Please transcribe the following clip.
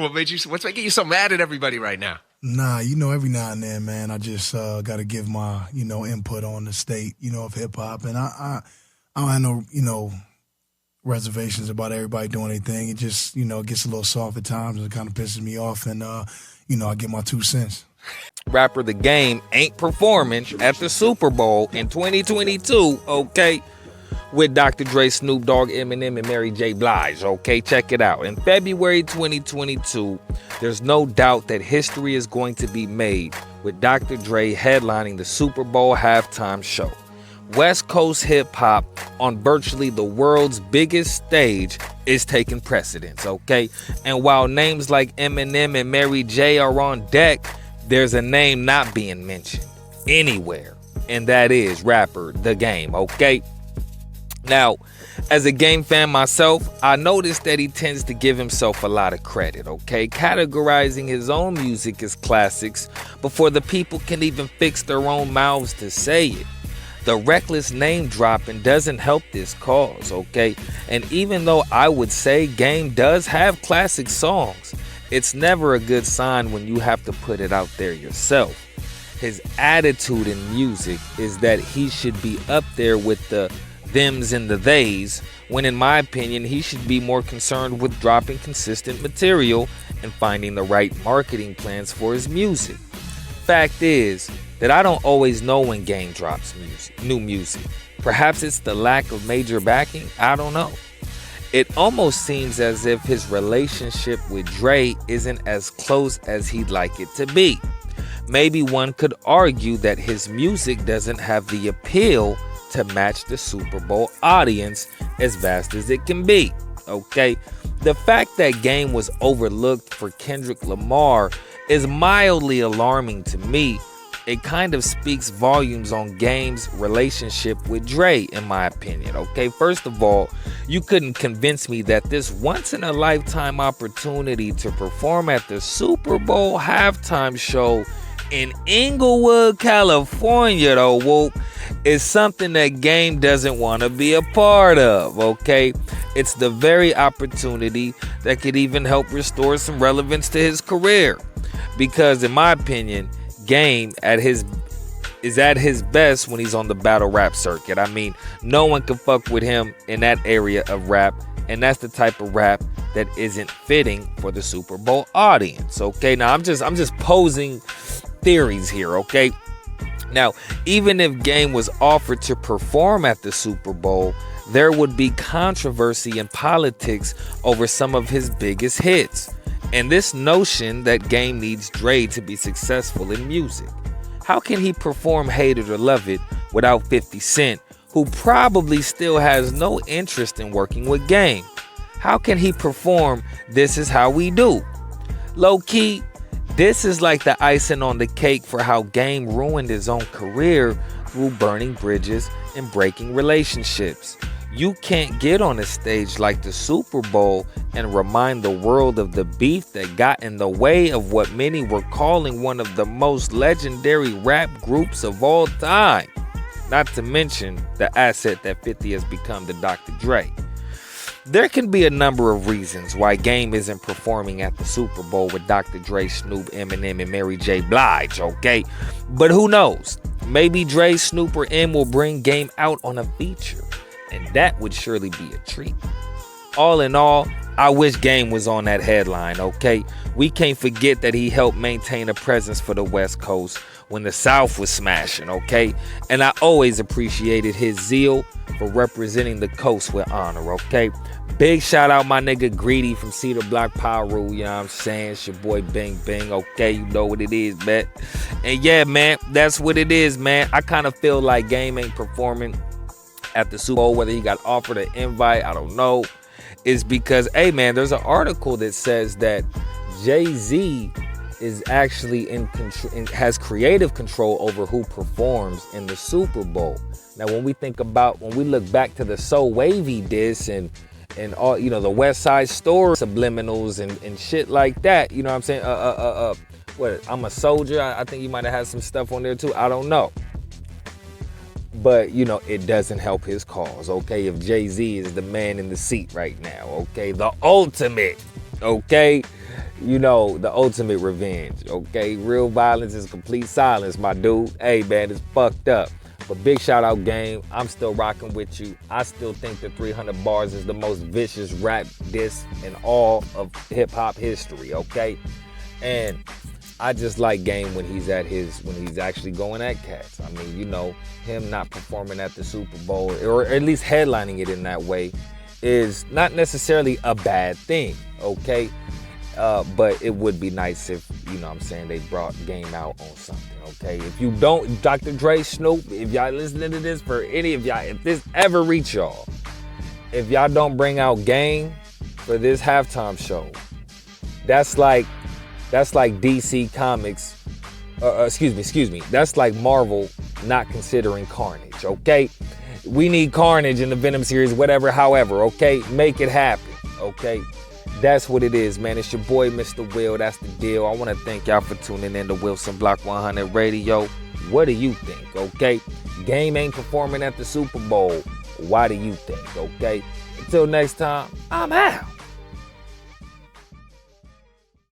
What's making you so mad at everybody right now? Nah, every now and then, man, I just got to give my, input on the state, of hip hop, and I don't have no, reservations about everybody doing their thing. It just, gets a little soft at times, and it kind of pisses me off, and I get my 2 cents. Rapper The Game ain't performing at the Super Bowl in 2022, okay? With Dr. Dre, Snoop Dogg, Eminem, and Mary J. Blige, okay? Check it out. In February 2022, there's no doubt that history is going to be made with Dr. Dre headlining the Super Bowl halftime show. West Coast hip-hop on virtually the world's biggest stage is taking precedence, okay? And while names like Eminem and Mary J. are on deck, there's a name not being mentioned anywhere, and that is rapper The Game, okay? Now, as a Game fan myself, I noticed that he tends to give himself a lot of credit, okay? Categorizing his own music as classics before the people can even fix their own mouths to say it. The reckless name dropping doesn't help this cause, okay? And even though I would say Game does have classic songs, it's never a good sign when you have to put it out there yourself. His attitude in music is that he should be up there with the thems and the theys, when in my opinion he should be more concerned with dropping consistent material and finding the right marketing plans for his music. Fact is that I don't always know when Game drops new music. Perhaps it's the lack of major backing, I don't know. It almost seems as if his relationship with Dre isn't as close as he'd like it to be. Maybe one could argue that his music doesn't have the appeal to match the Super Bowl audience as vast as it can be, okay? The fact that Game was overlooked for Kendrick Lamar is mildly alarming to me. It kind of speaks volumes on Game's relationship with Dre, in my opinion, okay? First of all, you couldn't convince me that this once-in-a-lifetime opportunity to perform at the Super Bowl halftime show in Inglewood, California, though, whoop, is something that Game doesn't want to be a part of, okay? It's the very opportunity that could even help restore some relevance to his career. Because in my opinion, Game is at his best when he's on the battle rap circuit. I mean, no one can fuck with him in that area of rap, and that's the type of rap that isn't fitting for the Super Bowl audience, okay? Now, I'm just posing theories here, okay? Now, even if Game was offered to perform at the Super Bowl, there would be controversy and politics over some of his biggest hits. And this notion that Game needs Dre to be successful in music. How can he perform Hate It or Love It without 50 Cent, who probably still has no interest in working with Game? How can he perform This Is How We Do? Low key, this is like the icing on the cake for how Game ruined his own career through burning bridges and breaking relationships. You can't get on a stage like the Super Bowl and remind the world of the beef that got in the way of what many were calling one of the most legendary rap groups of all time. Not to mention the asset that 50 has become to Dr. Dre. There can be a number of reasons why Game isn't performing at the Super Bowl with Dr. Dre, Snoop, Eminem, and Mary J. Blige, okay? But who knows? Maybe Dre, Snoop, or M will bring Game out on a feature, and that would surely be a treat. All in all, I wish Game was on that headline, okay? We can't forget that he helped maintain a presence for the West Coast when the South was smashing, okay? And I always appreciated his zeal for representing the coast with honor, okay? Big shout out my nigga Greedy from Cedar Block Power Rule, you know what I'm saying? It's your boy Bing Bing, okay? You know what it is, man. And yeah, man, that's what it is, man. I kind of feel like Game ain't performing at the Super Bowl, whether he got offered an invite, I don't know. Is because, hey, man, there's an article that says that Jay-Z is actually in control, has creative control over who performs in the Super Bowl. Now, when we look back to the So Wavy diss and all, you know, the West Side Story subliminals and shit like that, you know what I'm saying? What, I'm a Soldier, I think you might have had some stuff on there too, I don't know. But, you know, it doesn't help his cause, okay? If Jay-Z is the man in the seat right now, okay? The ultimate, okay? you know, the ultimate revenge, okay? Real violence is complete silence, my dude. Hey, man, it's fucked up. But big shout out, Game. I'm still rocking with you. I still think the 300 bars is the most vicious rap diss in all of hip hop history, okay? And I just like Game when he's actually going at cats. I mean, you know, him not performing at the Super Bowl, or at least headlining it in that way, is not necessarily a bad thing, okay? But it would be nice if, you know what I'm saying, they brought Game out on something, okay? If you don't, Dr. Dre, Snoop, if y'all listening to this, for any of y'all, if this ever reach y'all, if y'all don't bring out Game for this halftime show, that's like DC Comics, excuse me, that's like Marvel not considering Carnage, okay? We need Carnage in the Venom series, whatever, however, okay? Make it happen, okay? That's what it is, man. It's your boy, Mr. Will. That's the deal. I want to thank y'all for tuning in to Wilson Block 100 Radio. What do you think, okay? Game ain't performing at the Super Bowl. Why do you think, okay? Until next time, I'm out.